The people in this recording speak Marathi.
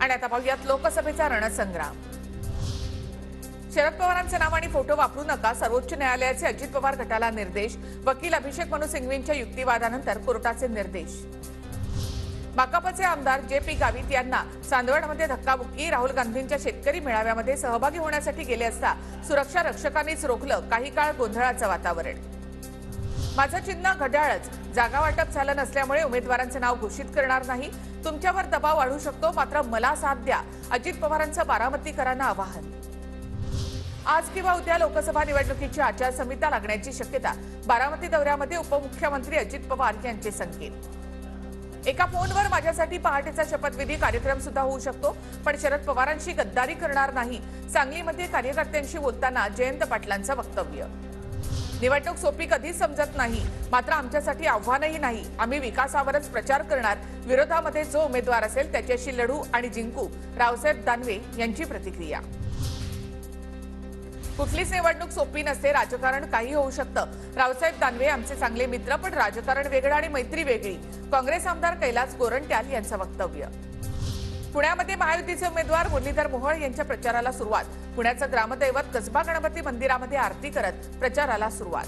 आणि आता पाहूयात लोकसभेचा रणसंग्राम। शरद पवारांचे नाव आणि फोटो वापरू नका, सर्वोच्च न्यायालयाचे अजित पवार गटाला निर्देश। वकील अभिषेक मनु सिंघवींच्या युक्तिवादानंतर कोर्टाचे निर्देश। माकपचे आमदार जे.पी. गावित यांना चांदवडमध्ये धक्काबुक्की। राहुल गांधींच्या शेतकरी मेळाव्यामध्ये सहभागी होण्यासाठी गेले असता सुरक्षा रक्षकांनीच रोखलं। काही काळ गोंधळाचं वातावरण। माझं चिन्ह घड्याळच, जागा वाटप झालं नसल्यामुळे उमेदवारांचे नाव घोषित करणार नाही। तुमच्यावर दबाव वाढू शकतो, मात्र मला साथ द्या, अजित पवारांचं बारामतीकरांना आवाहन। आज किंवा उद्या लोकसभा निवडणुकीची आचारसंहिता लागण्याची शक्यता। बारामती दौऱ्यामध्ये उपमुख्यमंत्री अजित पवार यांचे संकेत। एका फोनवर माझ्यासाठी पहाटेचा शपथविधी कार्यक्रम सुद्धा होऊ शकतो, पण शरद पवारांशी गद्दारी करणार नाही। सांगलीमध्ये कार्यकर्त्यांशी बोलताना जयंत पाटलांचं वक्तव्य। निवडणूक सोपी कधीच समजत नाही, मात्र आमच्यासाठी आव्हानही नाही। आम्ही विकासावरच प्रचार करणार। विरोधामध्ये जो उमेदवार असेल त्याच्याशी लढू आणि जिंकू, रावसाहेब दानवे यांची प्रतिक्रिया। कुठलीच निवडणूक सोपी नसते, राजकारण काही होऊ शकतं। रावसाहेब दानवे आमचे चांगले मित्र, पण राजकारण वेगळं आणि मैत्री वेगळी। काँग्रेस आमदार कैलास गोरंट्याल यांचं वक्तव्य। पुण्यामध्ये महायुतीचे उमेदवार मुरलीधर मोहोळ यांच्या प्रचाराला सुरुवात। पुण्याचं ग्रामदैवत कसबा गणपती मंदिरामध्ये आरती करत प्रचाराला सुरुवात।